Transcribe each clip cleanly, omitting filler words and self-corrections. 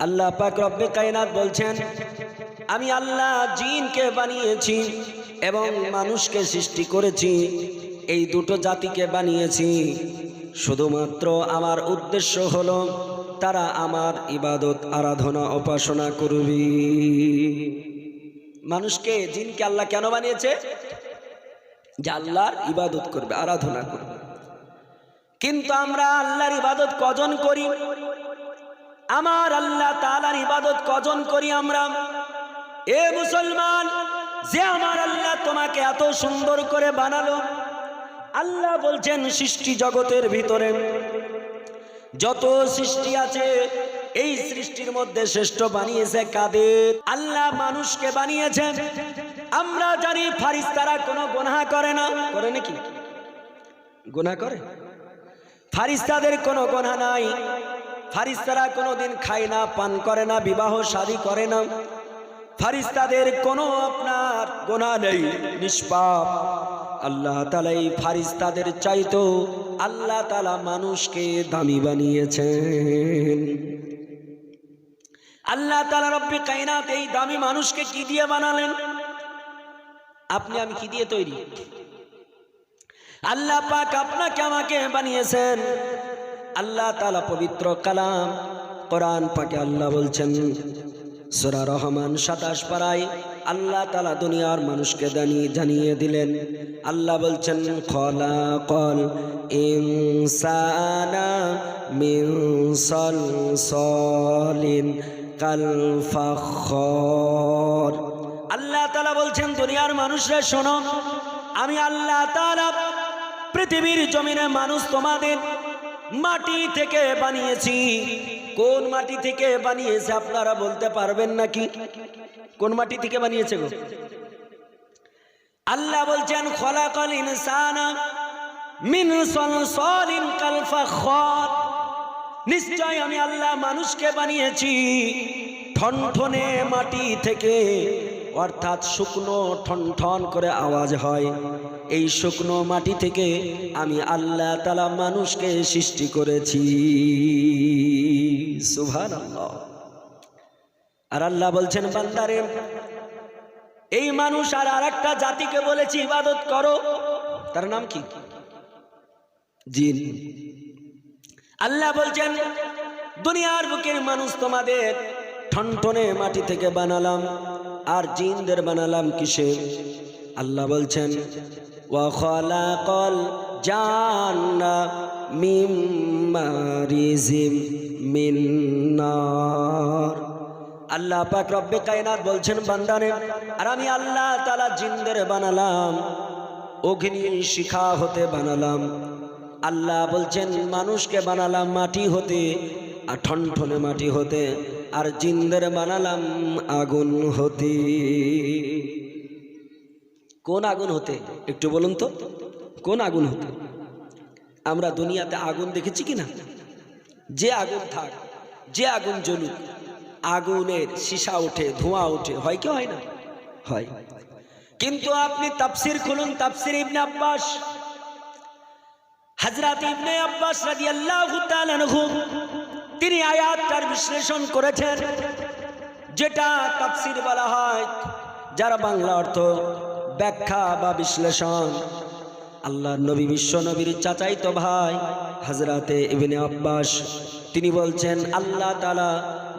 আল্লাহ পাক রব্বে কায়নাত বলছেন, আমি আল্লাহ জিনকে বানিয়েছি এবং মানুষকে সৃষ্টি করেছি। এই দুটো জাতিকে বানিয়েছি শুধুমাত্র আমার উদ্দেশ্য হলো তারা আমার ইবাদত আরাধনা উপাসনা করবে। মানুষকে জিনকে আল্লাহ কেন বানিয়েছে? যে আল্লাহর ইবাদত করবে, আরাধনা করবে। কিন্তু আমরা আল্লাহর ইবাদত কজন করি? আমার আল্লাহ তাআলার ইবাদত কজন করি আমরা? এ মুসলমান, যে আমার আল্লাহ তোমাকে এত সুন্দর করে বানালো, আল্লাহ বলছেন সৃষ্টি জগতের ভিতরে যত সৃষ্টি আছে এই সৃষ্টির মধ্যে শ্রেষ্ঠ বানিয়েছে কাদের? আল্লাহ মানুষকে বানিয়েছেন। আমরা জানি ফারিস্তারা কোনো গুনাহ করে না, করে নাকি? গুনাহ করে? ফারিস্তাদের কোনো গুনাহ নাই। ফারিস্তারা কোনোদিন খায় না, পান করে না, বিবাহ শাদী করে না। ফারিস্তাদের কোনো আপনার গুনাহ নেই, নিষ্পাপ। আল্লাহ তাআলা এই ফারিস্তাদের চাইতো আল্লাহ তাআলা মানুষকে দামি বানিয়েছেন। আল্লাহ তাআলা রব্বে কায়নাত এই দামি মানুষকে কি দিয়ে বানালেন? আপনি আমি কি দিয়ে তৈরি? আল্লাহ পাক আপনাকে আমাকে বানিয়েছেন। আল্লাহ তাআলা পবিত্র কালাম কোরআন পাকে আল্লাহ বলছেন, সূরা রহমান 27 পারায় আল্লাহ তাআলা দুনিয়ার মানুষকে জানিয়ে দিলেন। আল্লাহ বলছেন, খলাকাল ইনসানা মিন সালসালিন কাল ফাখর। আল্লাহ তাআলা বলছেন, দুনিয়ার মানুষরা শোনো, আমি আল্লাহ তাআলা পৃথিবীর জমিনে মানুষ তোমাদের মাটি থেকে বানিয়েছি। কোন মাটি থেকে বানিয়েছে আপনারা বলতে পারবেন নাকি? কোন মাটি থেকে বানিয়েছে গো? আল্লাহ বলছেন, খলাকাল ইনসানা মিন সালসালিন কাল ফাখর। নিশ্চয় আমি আল্লাহ মানুষকে বানিয়েছি ঠনঠনে মাটি থেকে, অর্থাৎ শুকনো ঠনঠন করে আওয়াজ হয়, এই শুকনো মাটি থেকে আমি আল্লাহ তাআলা মানুষকে সৃষ্টি করেছি। সুবহানাল্লাহ। আর আল্লাহ বলছেন, বান্দারে, এই মানুষ আর আরেকটা জাতিকে বলেছি ইবাদত করো, তার নাম কি? জিন। আল্লাহ বলছেন, দুনিয়ার বুকের মানুষ তোমাদের ঠনঠনে মাটি থেকে বানালাম, আর জিনদের বানালাম কিসে? আল্লাহ বলছেন, ওয়া খালাকাল জান্না মিন মারিজিম মিন নার। আল্লাহ পাক রব্বে কায়নাত বলছেন, বান্দারে, আর আমি আল্লাহ তাআলা জিনদের বানালাম অগ্নির শিখা হতে বানালাম। আল্লাহ বলছেন, মানুষকে বানালাম মাটি হতে, আর ঠনঠনে মাটি হতে, আর জিনদের বানালাম আগুন হতে। কোন আগুন হতে একটু বলুন তো? কোন আগুন হতে? আমরা দুনিয়াতে আগুন দেখেছি কিনা? যে আগুন থাক, যে আগুন জ্বলুক, আগুনের শিশা ওঠে, ধোঁয়া ওঠে, হয় কি হয় না? হয়। কিন্তু আপনি তাফসীর খুলুন, তাফসীর ইবনে আব্বাস, হযরত ইবনে আব্বাস রাদিয়াল্লাহু তাআলা আনহু তিনি আয়াতটার বিশ্লেষণ করেছেন, যেটা তাফসীর বলা হয়, যার বাংলা অর্থ ব্যাখ্যা বা বিশ্লেষণ। আল্লাহর নবী, বিশ্ব নবীর চাচাইতো ভাই হযরতে ইবনে আব্বাস, তিনি বলছেন, আল্লাহ তাআলা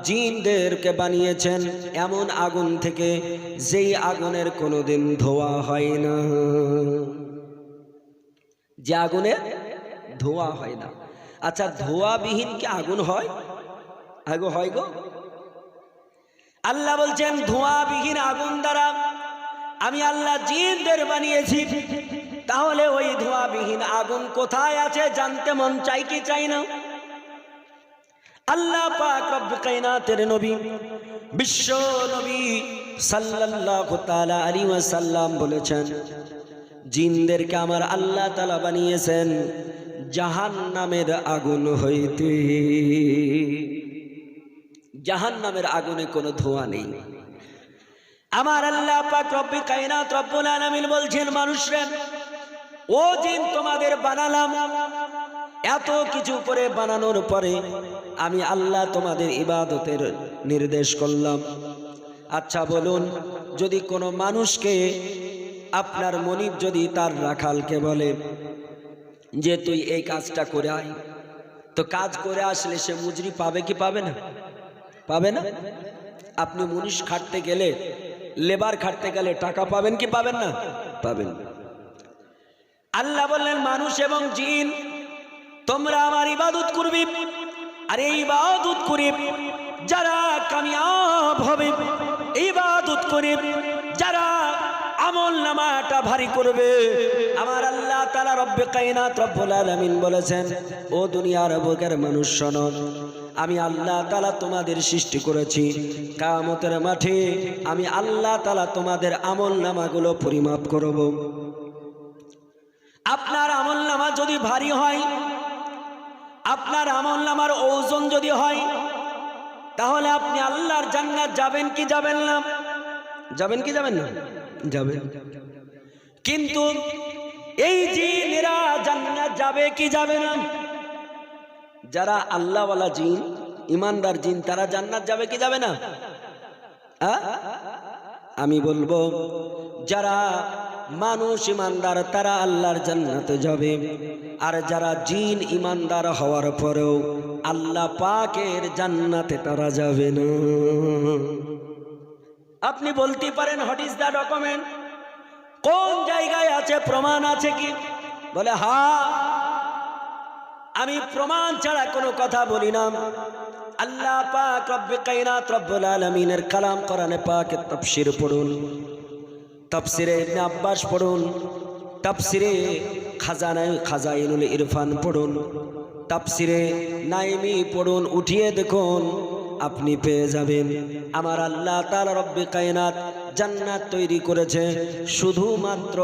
জিনদেরকে বানিয়েছেন এমন আগুন থেকে যেই আগুনের কোনোদিন ধোঁয়া হয় না, যে আগুনের ধোঁয়া হয় না। আচ্ছা, ধোঁয়াবিহীন কি আগুন হয়? আগুন হয় গো? আল্লাহ বলছেন, ধোঁয়াবিহীন আগুন দ্বারা আমি আল্লাহ জিনদের বানিয়েছি। তাহলে ওই ধোঁয়াবিহীন আগুন কোথায় আছে জানতে মন চাই কি চাই না? আল্লাহ পাক রব্বুল কায়নাতের নবী, বিশ্ব নবী সাল্লাল্লাহু তাআলা আলাইহি ওয়াসাল্লাম বলেছেন, জিনদেরকে আমার আল্লাহ তাআলা বানিয়েছেন জাহান্নামের আগুন হইতে। জাহান্নামের আগুনে কোনো ধোঁয়া নেই। আমার আল্লাহ পাক রব্বুল কায়নাত রব্বুল আলামিন বলছেন, মানুষরা, ও জিন তোমাদের বানালাম এত কিছু করে বানানোর পরে আমি আল্লাহ তোমাদের ইবাদতের নির্দেশ করলাম। আচ্ছা বলুন, যদি কোনো মানুষকে আপনার মনিব যদি তার রাখালকে বলে যে তুই এই কাজটা করে আয়, তো কাজ করে আসলে সে মজুরি পাবে কি পাবে না? পাবে না? আপনি মুনিশ খাটতে গেলে, লেবার খাটতে গেলে টাকা পাবেন কি পাবেন না? পাবেন। আল্লাহ বললেন মানুষ এবং জিন তোমরা আমার ইবাদত করবে, আর এই ইবাদত করে যারা কামিয়াব হবে, ইবাদত করে যারা আমল নামাটা ভারী করবে, আমার আল্লাহ তাআলা রব্বে কায়নাত রব্বুল আলামিন বলেছেন, ও দুনিয়ার বুকের মানুষ শোনো, আমি আল্লাহ তাআলা তোমাদের সৃষ্টি করেছি, কিয়ামতের মাঠে আমি আল্লাহ তাআলা তোমাদের আমল নামাগুলো পরিমাপ করব। আপনার আমল নামা যদি ভারী হয়, আপনার আমল নামার ওজন যদি হয়, তাহলে আপনি আল্লাহর জান্নাত যাবেন কি যাবেন না? যাবেন কি যাবেন না? যাবেন। কিন্তু এই জিনেরা জান্নাত যাবে কি যাবে না? যারা আল্লাহওয়ালা জিন, ইমানদার জিন, তারা জান্নাত যাবে কি যাবে না? আমি বলবো যারা মানুষ ইমানদার তারা আল্লাহর জান্নাতে যাবে, আর যারা জিন ইমানদার হওয়ার পরেও আল্লাহ পাকের জান্নাতে তারা যাবে না। আপনি বলতে পারেন হোয়াট ইজ দ্য ডকুমেন্ট, কোন জায়গায় আছে, প্রমাণ আছে কি? বলে হ্যাঁ, আমি প্রমাণ ছাড়া কোনো কথা বলি না। আল্লাহ পাক রব্বে কায়নাত রব্বুল আলামিনের কালাম কোরআনে পাকের তাফসীর পড়ুন, তাফসীরে ইবনে আব্বাস পড়ুন, তাফসীরে খাজাইনুল ইরফান পড়ুন, তাফসীরে নাইমি পড়ুন, উঠিয়ে দেখুন, আপনি পেয়ে যাবেন আমার আল্লাহ তাআলা রব্বে কায়নাত জান্নাত তৈরি করেছে শুধুমাত্র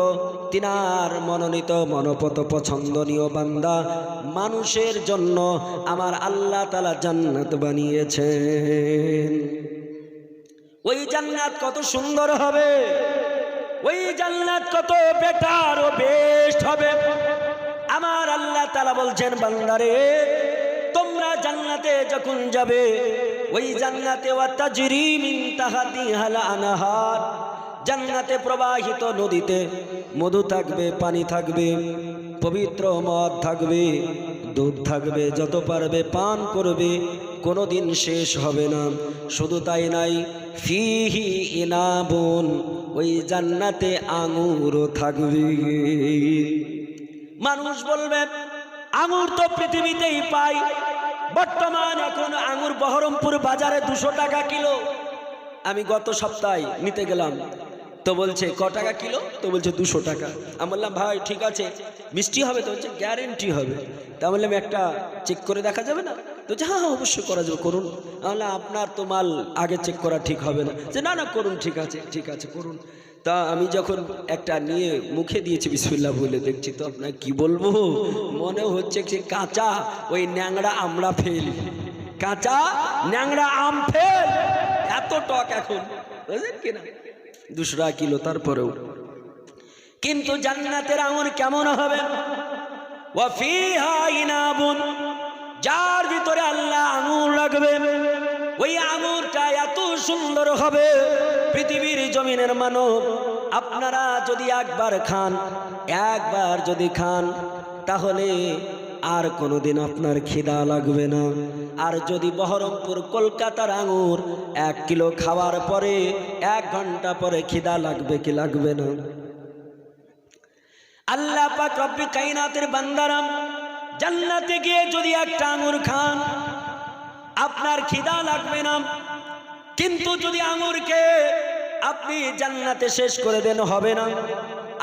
তিনার মনোনীত মনোপত পছন্দনীয় বান্দা মানুষের জন্য। আমার আল্লাহ তাআলা জান্নাত বানিয়েছেন। ওই জান্নাত কত সুন্দর হবে, ওই জান্নাত কত বেটার ও বেস্ট হবে। আমার আল্লাহ তাআলা বলছেন, বান্দারে তোমরা জান্নাতে যখন যাবে, ওই জান্নাতে ওয়া তাজরি মিন তাহতিহাল আনহার, জান্নাতে প্রবাহিত নদীতে মধু থাকবে, পানি থাকবে, পবিত্র মদ থাকবে, দুধ থাকবে, যত পারবে পান করবে, কোনোদিন শেষ হবে না। শুধু তাই নাই, ফিহি ইনাবুন, ওই জান্নাতে আঙ্গুরও থাকবে। মানুষ বলবে আঙ্গুর তো পৃথিবীতেই পাই, বর্তমান এখন আঙ্গুর বহরমপুর বাজারে 200 টাকা কিলো। আমি গত সপ্তাহে নিতে গেলাম, তো বলছে ক টাকা কিলো? তো বলছে 200 টাকা। আমি বললাম ভাই ঠিক আছে, মিষ্টি হবে? তো বলছে গ্যারেন্টি হবে। তা বললাম একটা চেক করে দেখা যাবে না? তো বলছে হ্যাঁ অবশ্যই করা যাবে, করুন। তাহলে আপনার তো মাল আগে চেক করা ঠিক হবে না। যে না না করুন, ঠিক আছে ঠিক আছে করুন। তা আমি যখন একটা নিয়ে মুখে দিয়েছি বিসমিল্লাহ বলে, দেখছি তো আপনার কি বলবো, মনে হচ্ছে যে কাঁচা ওই ন্যাংরা আমরা ফেল, কাঁচা ন্যাংরা আম ফেল, এত টক এখন, বুঝলেন কিনা? 200 টাকা কিলো। তারপরেও কিন্তু জান্নাতের আঙ্গুর কেমন হবে? ওয়া ফিহা ইনাবুন, যার ভিতরে আল্লাহ আঙ্গুর রাখবে, ওই আঙ্গুরটা এত সুন্দর হবে, পৃথিবীর জমিনের মানব আপনারা যদি একবার যদি খান তাহলে আর কোনোদিন আপনার খিদা লাগবে না। আর যদি বহরমপুর কলকাতার আঙ্গুর 1 কিলো খাওয়ার পরে 1 ঘন্টা পরে খিদা লাগবে কি লাগবে না? আল্লাহ পাক রব্বে কায়নাতের বান্দারা জান্নাতে গিয়ে যদি একটা আঙ্গুর খান আপনার খিদা লাগবে না, কিন্তু যদি আঙ্গুরকে আপনি জান্নাতে শেষ করে দেন হবে না।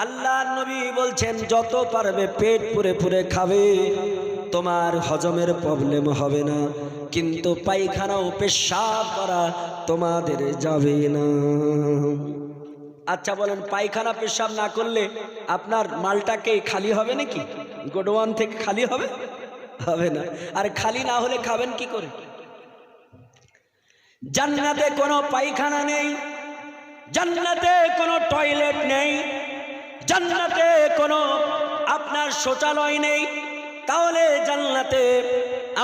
আল্লাহর নবী বলছেন যত পারবে পেট পুরে পুরে খাবে, তোমার হজমের প্রবলেম হবে না, কিন্তু পায়খানা ও পেশাব করা তোমাদের যাবে না। আচ্ছা বলেন, পায়খানা পেশাব না করলে আপনার মালটাকে খালি হবে নাকি? গোডওয়ান থেকে খালি হবে? হবে না। আর খালি না হলে খাবেন কি করে? জান্নাতে কোনো পায়খানা নেই, জান্নাতে কোনো টয়লেট নেই, জান্নাতে কোনো আপনার শৌচালয় নেই, তাহলে জান্নাতে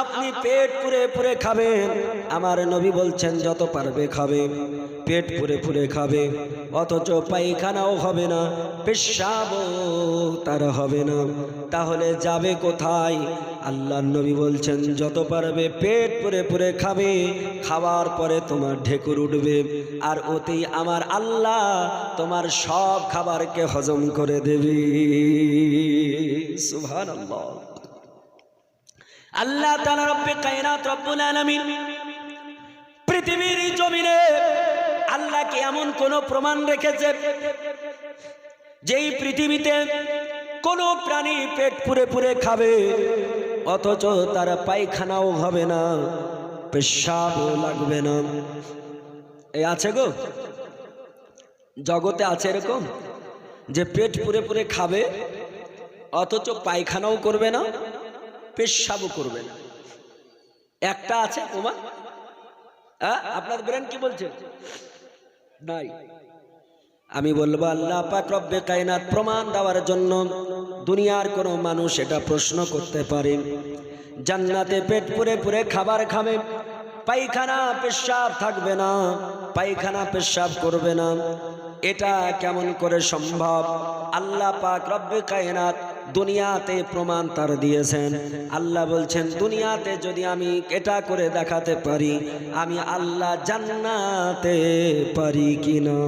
আপনি পেট পুরে পুরে খাবেন। আমার নবী বলছেন যত পারবে খাবে, পেট পুরে পুরে খাবে, অথচ পায়খানাও হবে না, পেশাবও তার হবে না। তাহলে যাবে কোথায়? আল্লাহর নবী বলছেন যত পারবে পেট পুরে পুরে খাবে, খাওয়ার পরে তোমার ঢেকুর উঠবে, আর ওতেই আমার আল্লাহ তোমার সব খাবারকে হজম করে দেবে। সুবহানাল্লাহ। আল্লাহ তাআলা রব্বে কায়নাত রব্বুল আলামিন পৃথিবীর জমিনে আল্লাহ কি এমন কোন প্রমাণ রেখেছে যেই পৃথিবীতে কোন প্রাণী পেট পুরে পুরে খাবে অথচ তার পায়খানাও হবে না, পেশাবও লাগবে না? এই আছে গো, জগতে আছে এরকম যে পেট পুরে পুরে খাবে অথচ পায়খানাও করবে না, পেশাবও করবে না? একটা আছে তোমার? আপনার ব্রেন কি বলছে? নাই। আমি বলবো আল্লাহ পাক রব্বে কায়নাত প্রমাণ দেওয়ার জন্য দুনিয়ার কোনো মানুষ এটা প্রশ্ন করতে পারে জান্নাতে পেট পুরে পুরে খাবার খাবে, পায়খানা পেশাব থাকবে না, পায়খানা পেশাব করবে না, এটা কেমন করে সম্ভব? আল্লাহ পাক রব্বে কায়নাত দুনিয়াতে প্রমাণ তার দিয়েছেন। আল্লাহ বলছেন দুনিয়াতে যদি আমি এটা করে দেখাতে পারি, আমি আল্লাহ জান্নাতে পারি কিনা।